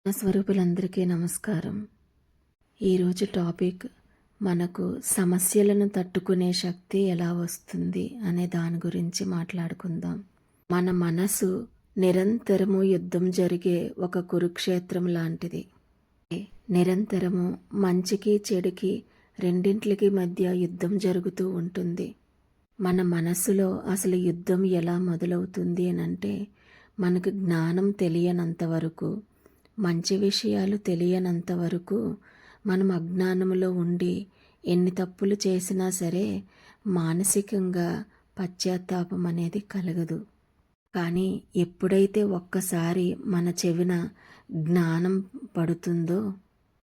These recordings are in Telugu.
నా స్వరూపులందరికీ నమస్కారం. ఈరోజు టాపిక్ మనకు సమస్యలను తట్టుకునే శక్తి ఎలా వస్తుంది అనే దాని గురించి మాట్లాడుకుందాం. మన మనసు నిరంతరము యుద్ధం జరిగే ఒక కురుక్షేత్రం లాంటిది. నిరంతరము మంచికి చెడుకి రెండింటికి మధ్య యుద్ధం జరుగుతూ ఉంటుంది. మన మనసులో అసలు యుద్ధం ఎలా మొదలవుతుంది అనంటే మనకు జ్ఞానం తెలియనంత వరకు, మంచి విషయాలు తెలియనంత వరకు మనం అజ్ఞానంలో ఉండి ఎన్ని తప్పులు చేసినా సరే మానసికంగా పశ్చాత్తాపం అనేది కలగదు. కానీ ఎప్పుడైతే ఒక్కసారి మన చెవిన జ్ఞానం పడుతుందో,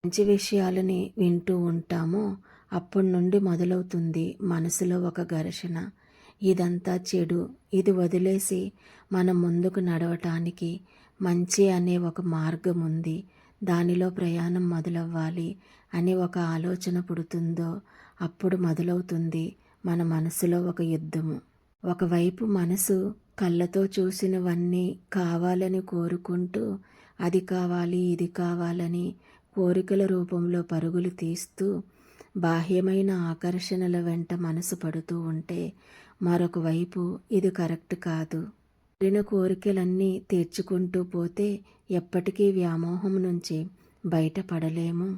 మంచి విషయాలని వింటూ ఉంటామో అప్పటి నుండి మొదలవుతుంది మనసులో ఒక ఘర్షణ. ఇదంతా చెడు, ఇది వదిలేసి మనం ముందుకు నడవటానికి మంచి అనే ఒక మార్గం ఉంది, దానిలో ప్రయాణం మొదలవ్వాలి అనే ఒక ఆలోచన పుడుతుందో అప్పుడు మొదలవుతుంది మన మనసులో ఒక యుద్ధము. ఒకవైపు మనసు కళ్ళతో చూసినవన్నీ కావాలని కోరుకుంటూ అది కావాలి ఇది కావాలని కోరికల రూపంలో పరుగులు తీస్తూ బాహ్యమైన ఆకర్షణల వెంట మనసు పడుతూ ఉంటే, మరొక వైపు ఇది కరెక్ట్ కాదు, కోరిన కోరికలన్నీ తీర్చుకుంటూ పోతే ఎప్పటికీ వ్యామోహం నుంచి బయటపడలేము,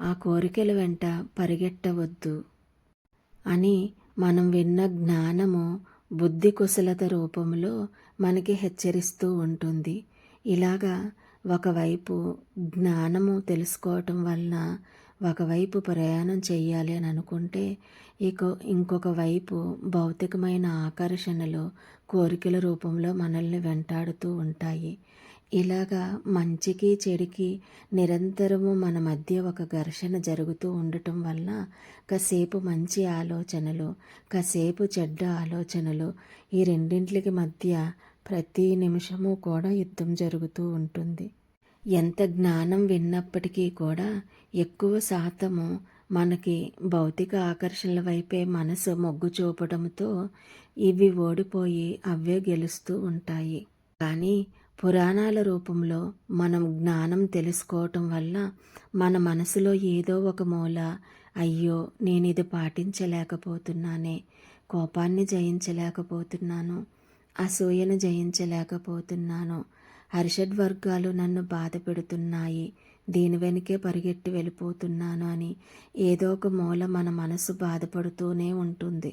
ఆ కోరికల వెంట పరిగెట్టవద్దు అని మనం విన్న జ్ఞానము బుద్ధి కుశలత రూపంలో మనకి హెచ్చరిస్తూ ఉంటుంది. ఇలాగా ఒకవైపు జ్ఞానము తెలుసుకోవటం వలన ఒకవైపు ప్రయాణం చేయాలి అని అనుకుంటే ఇంకొక వైపు భౌతికమైన ఆకర్షణలు కోరికల రూపంలో మనల్ని వెంటాడుతూ ఉంటాయి. ఇలాగా మంచికి చెడుకి నిరంతరము మన మధ్య ఒక ఘర్షణ జరుగుతూ ఉండటం వల్ల కాసేపు మంచి ఆలోచనలు, కాసేపు చెడ్డ ఆలోచనలు, ఈ రెండింటికి మధ్య ప్రతి నిమిషము కూడా యుద్ధం జరుగుతూ ఉంటుంది. ఎంత జ్ఞానం విన్నప్పటికీ కూడా ఎక్కువ శాతము మనకి భౌతిక ఆకర్షణల వైపే మనసు మొగ్గు చూపడంతో ఇవి ఓడిపోయి అవే గెలుస్తూ ఉంటాయి. కానీ పురాణాల రూపంలో మనం జ్ఞానం తెలుసుకోవటం వల్ల మన మనసులో ఏదో ఒక మూల, అయ్యో నేను ఇది పాటించలేకపోతున్నానే, కోపాన్ని జయించలేకపోతున్నాను, అసూయను జయించలేకపోతున్నాను, హర్షడ్వర్గాలు నన్ను బాధ పెడుతున్నాయి, దీని వెనుకే పరిగెట్టి వెళ్ళిపోతున్నాను అని ఏదో ఒక మూల మన మనసు బాధపడుతూనే ఉంటుంది.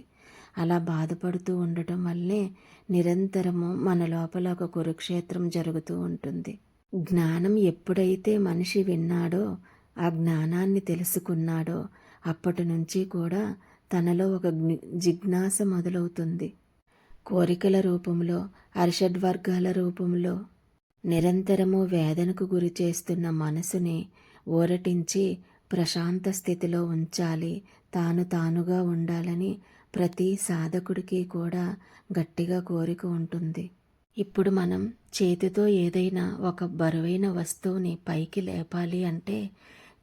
అలా బాధపడుతూ ఉండటం వల్లే నిరంతరము మన లోపల ఒక కురుక్షేత్రం జరుగుతూ ఉంటుంది. జ్ఞానం ఎప్పుడైతే మనిషి విన్నాడో, ఆ జ్ఞానాన్ని తెలుసుకున్నాడో అప్పటి నుంచి కూడా తనలో ఒక జిజ్ఞాస మొదలవుతుంది. కోరికల రూపంలో, హర్షడ్వర్గాల రూపంలో నిరంతరము వేదనకు గురి చేస్తున్న మనసుని ఊరటించి ప్రశాంత స్థితిలో ఉంచాలి, తానుగా ఉండాలని ప్రతి సాధకుడికి కూడా గట్టిగా కోరిక ఉంటుంది. ఇప్పుడు మనం చేతితో ఏదైనా ఒక బరువైన వస్తువుని పైకి లేపాలి అంటే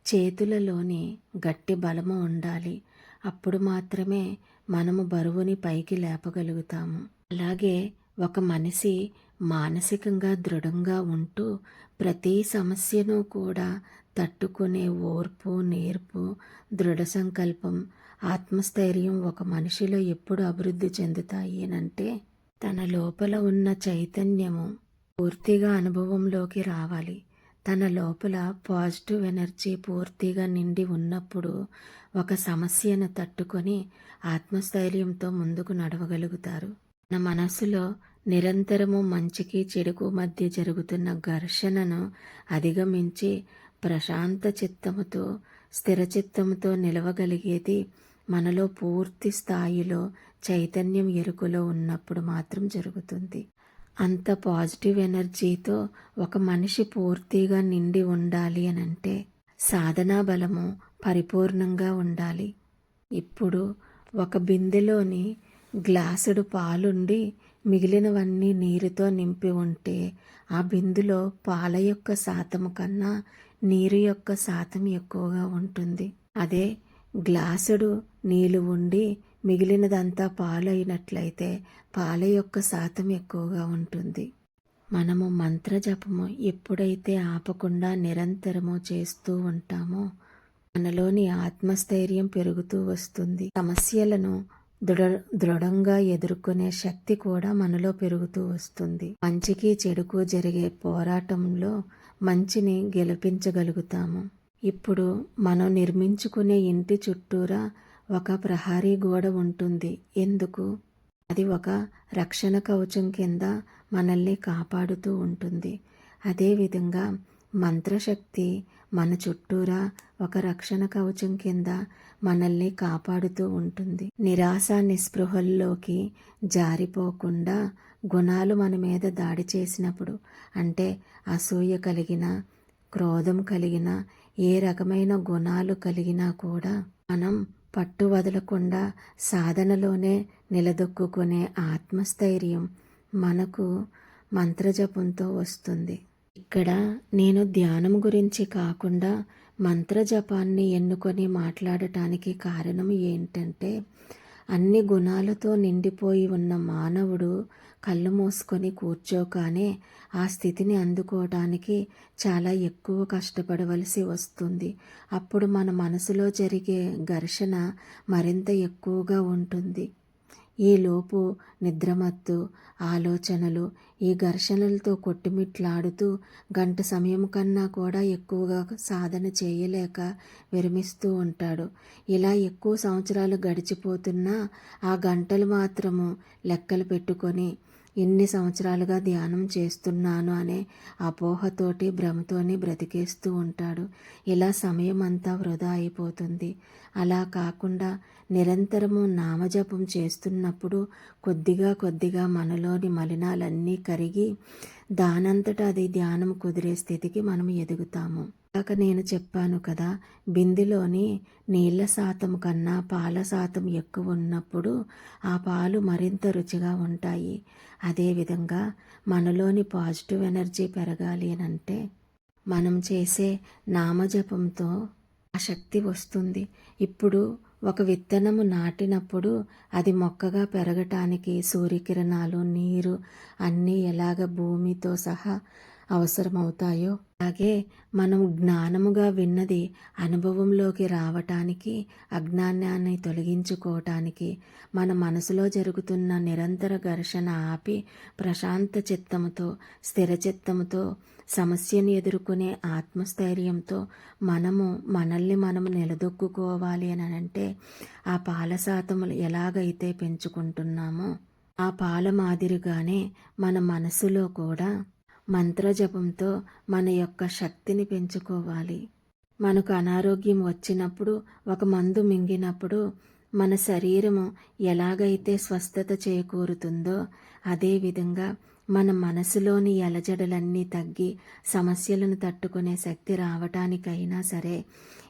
చేతులలోని గట్టి బలము ఉండాలి. అప్పుడు మాత్రమే మనము బరువుని పైకి లేపగలుగుతాము. అలాగే ఒక మనిషి మానసికంగా దృఢంగా ఉంటూ ప్రతి సమస్యను కూడా తట్టుకునే ఓర్పు, నేర్పు, దృఢ సంకల్పం, ఆత్మస్థైర్యం ఒక మనిషిలో ఎప్పుడు అభివృద్ధి చెందుతాయి అంటే తన లోపల ఉన్న చైతన్యము పూర్తిగా అనుభవంలోకి రావాలి. తన లోపల పాజిటివ్ ఎనర్జీ పూర్తిగా నిండి ఉన్నప్పుడు ఒక సమస్యను తట్టుకొని ఆత్మస్థైర్యంతో ముందుకు నడవగలుగుతారు. మన మనసులో నిరంతరము మంచికి చెడుకు మధ్య జరుగుతున్న ఘర్షణను అధిగమించి ప్రశాంత చిత్తముతో, స్థిర చిత్తముతో నిలవగలిగేది మనలో పూర్తి స్థాయిలో చైతన్యం ఎరుకలో ఉన్నప్పుడు మాత్రం జరుగుతుంది. అంత పాజిటివ్ ఎనర్జీతో ఒక మనిషి పూర్తిగా నిండి ఉండాలి అనంటే సాధనా బలము పరిపూర్ణంగా ఉండాలి. ఇప్పుడు ఒక బిందెలోని గ్లాసుడు పాలుండి మిగిలినవన్నీ నీరుతో నింపి ఉంటే ఆ బిందులో పాల యొక్క శాతము కన్నా నీరు యొక్క శాతం ఎక్కువగా ఉంటుంది. అదే గ్లాసుడు నీళ్ళు ఉండి మిగిలినదంతా పాలు అయినట్లయితే పాల యొక్క శాతం ఎక్కువగా ఉంటుంది. మనము మంత్రజపము ఎప్పుడైతే ఆపకుండా నిరంతరము చేస్తూ ఉంటామో మనలోని ఆత్మస్థైర్యం పెరుగుతూ వస్తుంది. సమస్యలను దృఢంగా ఎదుర్కొనే శక్తి కూడా మనలో పెరుగుతూ వస్తుంది. మంచికి చెడుకు జరిగే పోరాటంలో మంచిని గెలిపించగలుగుతాము. ఇప్పుడు మనం నిర్మించుకునే ఇంటి చుట్టూరా ఒక ప్రహరీ గోడ ఉంటుంది. ఎందుకు? అది ఒక రక్షణ కవచం కింద మనల్ని కాపాడుతూ ఉంటుంది. అదేవిధంగా మంత్రశక్తి మన చుట్టూరా ఒక రక్షణ కవచం కింద మనల్ని కాపాడుతూ ఉంటుంది. నిరాశ నిస్పృహల్లోకి జారిపోకుండా గుణాలు మన మీద దాడి చేసినప్పుడు, అంటే అసూయ కలిగిన, క్రోధం కలిగిన, ఏ రకమైన గుణాలు కలిగినా కూడా మనం పట్టు వదలకుండా సాధనలోనే నిలదొక్కునే ఆత్మస్థైర్యం మనకు మంత్రజపంతో వస్తుంది. ఇక్కడ నేను ధ్యానం గురించి కాకుండా మంత్రజపాన్ని ఎన్నుకొని మాట్లాడటానికి కారణం ఏంటంటే, అన్ని గుణాలతో నిండిపోయి ఉన్న మానవుడు కళ్ళు మూసుకొని కూర్చోగానే ఆ స్థితిని అందుకోవడానికి చాలా ఎక్కువ కష్టపడవలసి వస్తుంది. అప్పుడు మన మనసులో జరిగే ఘర్షణ మరింత ఎక్కువగా ఉంటుంది. ఈలోపు నిద్రమత్తు ఆలోచనలు ఈ ఘర్షణలతో కొట్టుమిట్లాడుతూ గంట సమయం కన్నా కూడా ఎక్కువగా సాధన చేయలేక విరమిస్తూ ఉంటాడు. ఇలా ఎక్కువ సంవత్సరాలు గడిచిపోతున్నా ఆ గంటలు మాత్రము లెక్కలు పెట్టుకొని ఇన్ని సంవత్సరాలుగా ధ్యానం చేస్తున్నాను అనే అపోహతోటి భ్రమతోని బ్రతికేస్తూ ఉంటాడు. ఇలా సమయం అంతా వృధా అయిపోతుంది. అలా కాకుండా నిరంతరము నామజపం చేస్తున్నప్పుడు కొద్దిగా కొద్దిగా మనలోని మలినాలన్నీ కరిగి దానంతటా అది ధ్యానం కుదిరే స్థితికి మనం ఎదుగుతాము. కాక నేను చెప్పాను కదా, బిందెలోని నీళ్ల శాతం కన్నా పాల శాతం ఎక్కువ ఉన్నప్పుడు ఆ పాలు మరింత రుచిగా ఉంటాయి. అదేవిధంగా మనలోని పాజిటివ్ ఎనర్జీ పెరగాలి అంటే మనం చేసే నామజపంతో ఆ శక్తి వస్తుంది. ఇప్పుడు ఒక విత్తనము నాటినప్పుడు అది మొక్కగా పెరగటానికి సూర్యకిరణాలు, నీరు అన్నీ ఎలాగ భూమితో సహా అవసరమవుతాయో, అలాగే మనం జ్ఞానముగా విన్నది అనుభవంలోకి రావటానికి, అజ్ఞానాన్ని తొలగించుకోవటానికి, మన మనసులో జరుగుతున్న నిరంతర ఘర్షణ ఆపి ప్రశాంత చిత్తముతో, స్థిర చిత్తముతో, సమస్యను ఎదుర్కొనే ఆత్మస్థైర్యంతో మనల్ని మనము నిలదొక్కుకోవాలి అని అంటే ఆ పాల శాతములు ఎలాగైతే పెంచుకుంటున్నామో ఆ పాల మాదిరిగానే మన మనసులో కూడా మంత్రజపంతో మన యొక్క శక్తిని పెంచుకోవాలి. మనకు అనారోగ్యం వచ్చినప్పుడు, ఒక మందు మింగినప్పుడు మన శరీరము ఎలాగైతే స్వస్థత చేకూరుతుందో అదేవిధంగా మన మనసులోని అలజడులన్నీ తగ్గి సమస్యలను తట్టుకునే శక్తి రావటానికైనా సరే,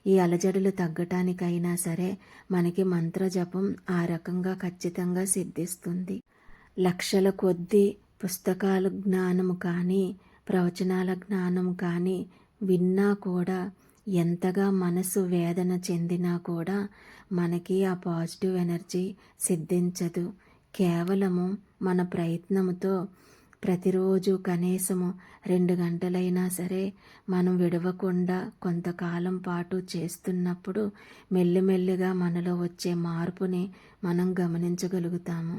ఈ అలజడులు తగ్గటానికైనా సరే మనకి మంత్రజపం ఆ రకంగా ఖచ్చితంగా సిద్ధిస్తుంది. లక్షల కొద్దీ పుస్తకాల జ్ఞానము కానీ, ప్రవచనాల జ్ఞానము కానీ విన్నా కూడా, ఎంతగా మనసు వేదన చెందినా కూడా మనకి ఆ పాజిటివ్ ఎనర్జీ సిద్ధించదు. కేవలము మన ప్రయత్నముతో ప్రతిరోజు కనీసము 2 గంటలైనా సరే మనం విడవకుండా కొంతకాలం పాటు చేస్తున్నప్పుడు మెల్లిమెల్లిగా మనలో వచ్చే మార్పుని మనం గమనించగలుగుతాము.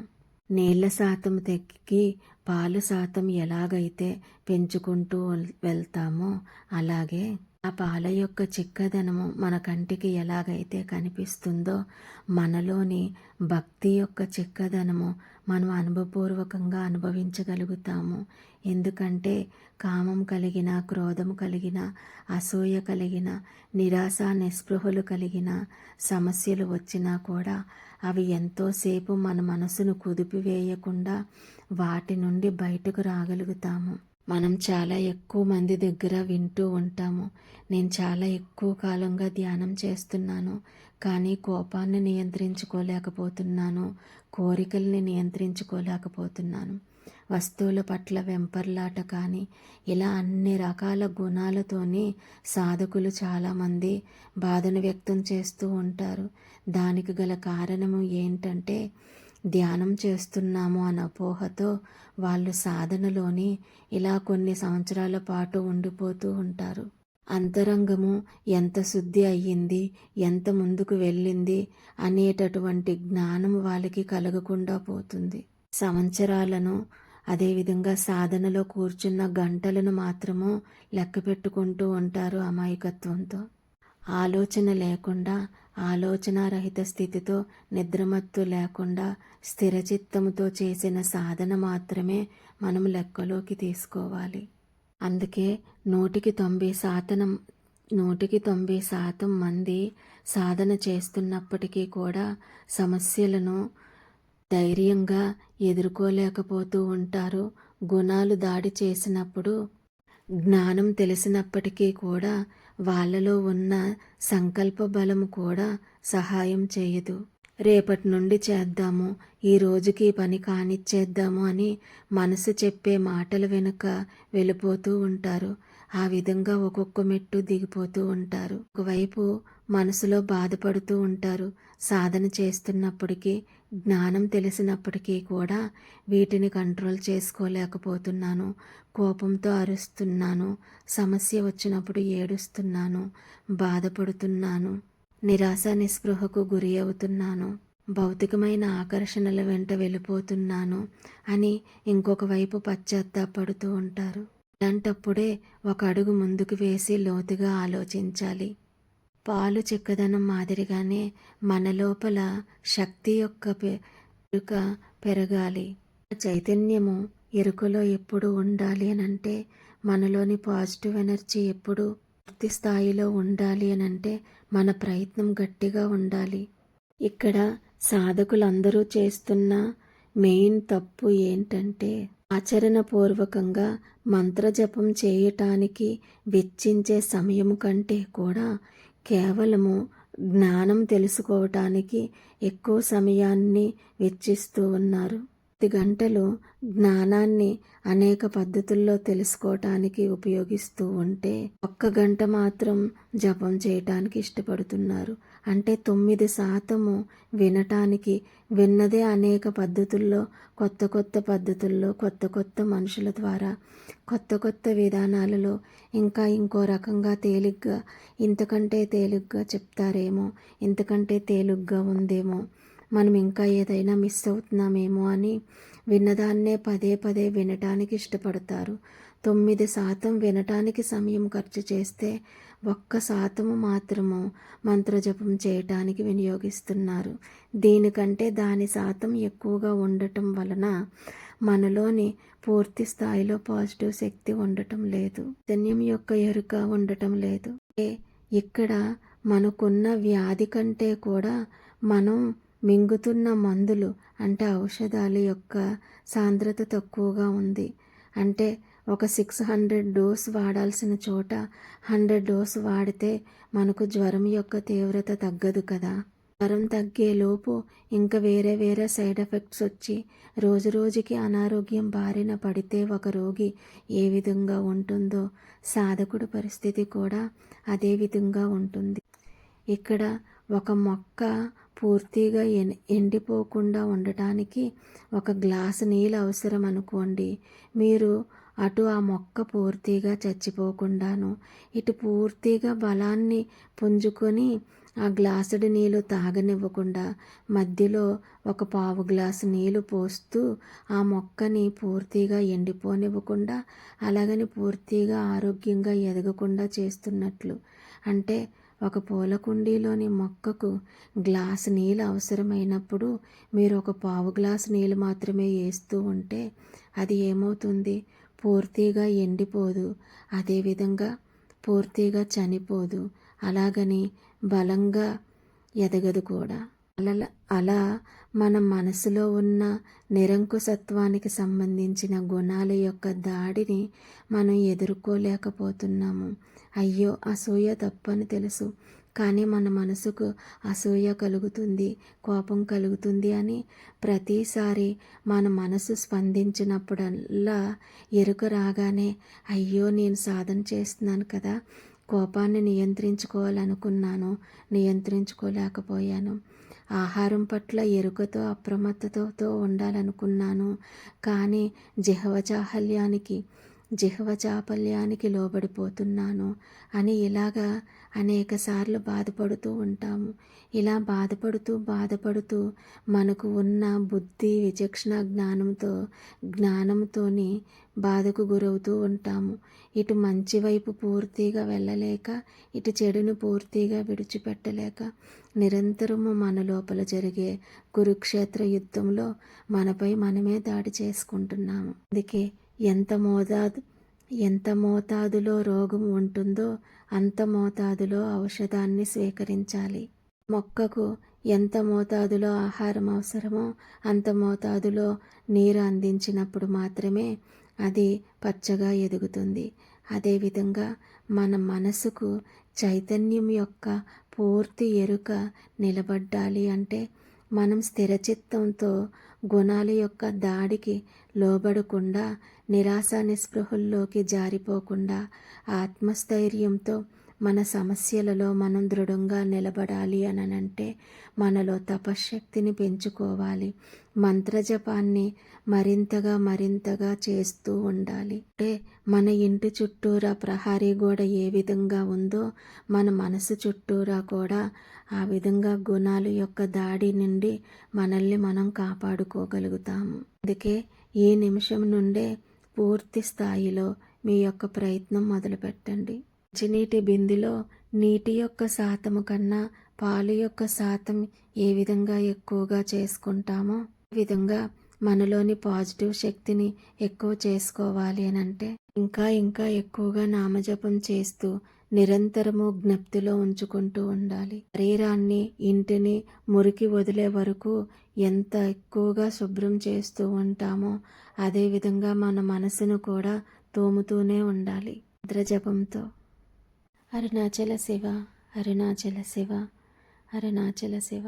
నీళ్ల శాతం తగ్గి పాలు శాతం ఎలాగైతే పెంచుకుంటూ వెళ్తామో అలాగే ఆ పాల యొక్క చిక్కదనము మన కంటికి ఎలాగైతే కనిపిస్తుందో మనలోని భక్తి యొక్క చిక్కదనము మనం అనుభవపూర్వకంగా అనుభవించగలుగుతాము. ఎందుకంటే కామం కలిగిన, క్రోధం కలిగిన, అసూయ కలిగిన, నిరాశ నిస్పృహలు కలిగిన సమస్యలు వచ్చినా కూడా అవి ఎంతోసేపు మన మనసును కుదిపివేయకుండా వాటి నుండి బయటకు రాగలుగుతాము. మనం చాలా ఎక్కువ మంది దగ్గర వింటూ ఉంటాము, నేను చాలా ఎక్కువ కాలంగా ధ్యానం చేస్తున్నాను కానీ కోపాన్ని నియంత్రించుకోలేకపోతున్నాను, కోరికల్ని నియంత్రించుకోలేకపోతున్నాను, వస్తువుల పట్ల వెంపర్లాట కానీ ఇలా అన్ని రకాల గుణాలతోని సాధకులు చాలామంది బాధను వ్యక్తం చేస్తూ ఉంటారు. దానికి గల కారణము ఏంటంటే ధ్యానం చేస్తున్నాము అన్న అపోహతో వాళ్ళు సాధనలోని ఇలా కొన్ని సంవత్సరాల పాటు ఉండిపోతూ ఉంటారు. అంతరంగము ఎంత శుద్ధి అయ్యింది, ఎంత ముందుకు వెళ్ళింది అనేటటువంటి జ్ఞానం వాళ్ళకి కలగకుండా పోతుంది. సంవత్సరాలను అదేవిధంగా సాధనలో కూర్చున్న గంటలను మాత్రము లెక్క పెట్టుకుంటూ ఉంటారు అమాయకత్వంతో. ఆలోచన లేకుండా, ఆలోచనారహిత స్థితితో, నిద్రమత్తు లేకుండా స్థిరచిత్తముతో చేసిన సాధన మాత్రమే మనం లెక్కలోకి తీసుకోవాలి. అందుకే 90% మంది సాధన చేస్తున్నప్పటికీ కూడా సమస్యలను ధైర్యంగా ఎదుర్కోలేకపోతూ ఉంటారు. గుణాలు దాడి చేసినప్పుడు జ్ఞానం తెలిసినప్పటికీ కూడా వాళ్ళలో ఉన్న సంకల్ప బలము కూడా సహాయం చేయదు. రేపటి నుండి చేద్దాము, ఈ రోజుకి పని కానిచ్చేద్దాము అని మనసు చెప్పే మాటల వెనుక వెళ్ళిపోతూ ఉంటారు. ఆ విధంగా ఒక్కొక్క మెట్టు దిగిపోతూ ఉంటారు. ఒకవైపు మనసులో బాధపడుతూ ఉంటారు. సాధన చేస్తున్నప్పటికీ, జ్ఞానం తెలిసినప్పటికీ కూడా వీటిని కంట్రోల్ చేసుకోలేకపోతున్నాను, కోపంతో అరుస్తున్నాను, సమస్య వచ్చినప్పుడు ఏడుస్తున్నాను, బాధపడుతున్నాను, నిరాశ నిస్పృహకు గురి అవుతున్నాను, భౌతికమైన ఆకర్షణల వెంట వెళ్ళిపోతున్నాను అని ఇంకొక వైపు పశ్చాత్తాపడుతూ ఉంటారు. అలాంటప్పుడే ఒక అడుగు ముందుకు వేసి లోతుగా ఆలోచించాలి. పాలు చిక్కదనం మాదిరిగానే మన లోపల శక్తి యొక్క ఎరుక పెరగాలి. చైతన్యము ఎరుకలో ఎప్పుడు ఉండాలి అనంటే, మనలోని పాజిటివ్ ఎనర్జీ ఎప్పుడు పూర్తి స్థాయిలో ఉండాలి అనంటే మన ప్రయత్నం గట్టిగా ఉండాలి. ఇక్కడ సాధకులందరూ చేస్తున్న మెయిన్ తప్పు ఏంటంటే, ఆచరణపూర్వకంగా మంత్రజపం చేయటానికి వెచ్చించే సమయం కంటే కూడా కేవలము జ్ఞానం తెలుసుకోవటానికి ఎక్కువ సమయాన్ని వెచ్చిస్తూ ఉన్నారు. 10 గంటలు జ్ఞానాన్ని అనేక పద్ధతుల్లో తెలుసుకోవటానికి ఉపయోగిస్తూ ఉంటే 1 గంట మాత్రం జపం చేయటానికి ఇష్టపడుతున్నారు. అంటే 9% వినటానికి, విన్నదే అనేక పద్ధతుల్లో, కొత్త పద్ధతుల్లో, కొత్త మనుషుల ద్వారా, కొత్త విధానాలలో ఇంకా ఇంకో రకంగా తేలిగ్గా, ఇంతకంటే తేలిగ్గా చెప్తారేమో, ఇంతకంటే తేలిగ్గా ఉందేమో, మనం ఇంకా ఏదైనా మిస్ అవుతున్నామేమో అని విన్నదాన్నే పదే వినటానికి ఇష్టపడతారు. 9% వినటానికి సమయం ఖర్చు చేస్తే 1% మాత్రము మంత్రజపం చేయటానికి వినియోగిస్తున్నారు. దీనికంటే దాని శాతం ఎక్కువగా ఉండటం వలన మనలోని పూర్తి స్థాయిలో పాజిటివ్ శక్తి ఉండటం లేదు, చైతన్యం యొక్క ఎరుక ఉండటం లేదు. ఇక్కడ మనకున్న వ్యాధి కంటే కూడా మనం మింగుతున్న మందులు అంటే ఔషధాల యొక్క సాంద్రత తక్కువగా ఉంది. అంటే ఒక 600 డోస్ వాడాల్సిన చోట 100 డోస్ వాడితే మనకు జ్వరం యొక్క తీవ్రత తగ్గదు కదా. జ్వరం తగ్గేలోపు ఇంకా వేరే సైడ్ ఎఫెక్ట్స్ వచ్చి రోజుకి అనారోగ్యం బారిన పడితే ఒక రోగి ఏ విధంగా ఉంటుందో సాధకుడి పరిస్థితి కూడా అదే విధంగా ఉంటుంది. ఇక్కడ ఒక మొక్క పూర్తిగా ఎండిపోకుండా ఉండటానికి 1 గ్లాసు నీళ్ళు అవసరం అనుకోండి. మీరు అటు ఆ మొక్క పూర్తిగా చచ్చిపోకుండాను, ఇటు పూర్తిగా బలాన్ని పుంజుకొని ఆ గ్లాసుడి నీళ్ళు తాగనివ్వకుండా మధ్యలో 1 పావు గ్లాసు నీళ్ళు పోస్తూ ఆ మొక్కని పూర్తిగా ఎండిపోనివ్వకుండా, అలాగని పూర్తిగా ఆరోగ్యంగా ఎదగకుండా చేస్తున్నట్లు. అంటే ఒక పూల కుండీలోని మొక్కకు గ్లాసు నీళ్ళు అవసరమైనప్పుడు మీరు 1 పావు గ్లాసు నీళ్ళు మాత్రమే వేస్తూ ఉంటే అది ఏమవుతుంది? పూర్తిగా ఎండిపోదు, అదేవిధంగా పూర్తిగా చనిపోదు, అలాగని బలంగా ఎదగదు కూడా. అలా మన మనసులో ఉన్న నిరంకుశత్వానికి సంబంధించిన గుణాల యొక్క దాడిని మనం ఎదుర్కోలేకపోతున్నాము. అయ్యో, అసూయ తప్పని తెలుసు, కానీ మన మనసుకు అసూయ కలుగుతుంది, కోపం కలుగుతుంది అని ప్రతిసారి మన మనసు స్పందించినప్పుడల్లా ఎరుక రాగానే, అయ్యో నేను సాధన చేస్తున్నాను కదా, కోపాన్ని నియంత్రించుకోవాలనుకున్నాను, నియంత్రించుకోలేకపోయాను, ఆహారం పట్ల ఎరుకతో అప్రమత్తతతో ఉండాలనుకున్నాను. కానీ జిహ్వ చాపల్యానికి లోబడిపోతున్నాను అని ఇలాగా అనేకసార్లు బాధపడుతూ ఉంటాము. ఇలా బాధపడుతూ మనకు ఉన్న బుద్ధి విచక్షణ జ్ఞానంతోని బాధకు గురవుతూ ఉంటాము. ఇటు మంచి వైపు పూర్తిగా వెళ్ళలేక, ఇటు చెడును పూర్తిగా విడిచిపెట్టలేక నిరంతరము మన లోపల జరిగే కురుక్షేత్ర యుద్ధంలో మనపై మనమే దాడి చేసుకుంటున్నాము. అందుకే ఎంత మోతాదులో రోగం ఉంటుందో అంత మోతాదులో ఔషధాన్ని స్వీకరించాలి. మొక్కకు ఎంత మోతాదులో ఆహారం అవసరమో అంత మోతాదులో నీరు అందించినప్పుడు మాత్రమే అది పచ్చగా ఎదుగుతుంది. అదేవిధంగా మన మనసుకు చైతన్యం యొక్క పూర్తి ఎరుక నిలబడ్డాలి అంటే మనం స్థిరచిత్తంతో గుణాల యొక్క దాడికి లోబడకుండా, నిరాశ నిస్పృహల్లోకి జారిపోకుండా ఆత్మస్థైర్యంతో మన సమస్యలలో మనం దృఢంగా నిలబడాలి అనంటే మనలో తపశ్శక్తిని పెంచుకోవాలి. మంత్రజపాన్ని మరింతగా చేస్తూ ఉండాలి. అంటే మన ఇంటి చుట్టూరా ప్రహరీ గోడ ఏ విధంగా ఉందో మన మనసు చుట్టూరా కూడా ఆ విధంగా గుణాల యొక్క దాడి నుండి మనల్ని మనం కాపాడుకోగలుగుతాము. అందుకే ఈ నిమిషం నుండే పూర్తి స్థాయిలో మీ యొక్క ప్రయత్నం మొదలుపెట్టండి. మంచినీటి బిందెలో నీటి యొక్క శాతము కన్నా పాలు యొక్క శాతం ఏ విధంగా ఎక్కువగా చేసుకుంటామో ఈ విధంగా మనలోని పాజిటివ్ శక్తిని ఎక్కువ చేసుకోవాలి అని అంటే ఇంకా ఎక్కువగా నామజపం చేస్తూ నిరంతరము జ్ఞప్తిలో ఉంచుకుంటూ ఉండాలి. శరీరాన్ని, ఇంటిని మురికి వదిలే వరకు ఎంత ఎక్కువగా శుభ్రం చేస్తూ ఉంటామో అదేవిధంగా మన మనసును కూడా తోముతూనే ఉండాలి మంత్రజపంతో. అరుణాచల శివ, అరుణాచల శివ, అరుణాచల శివ.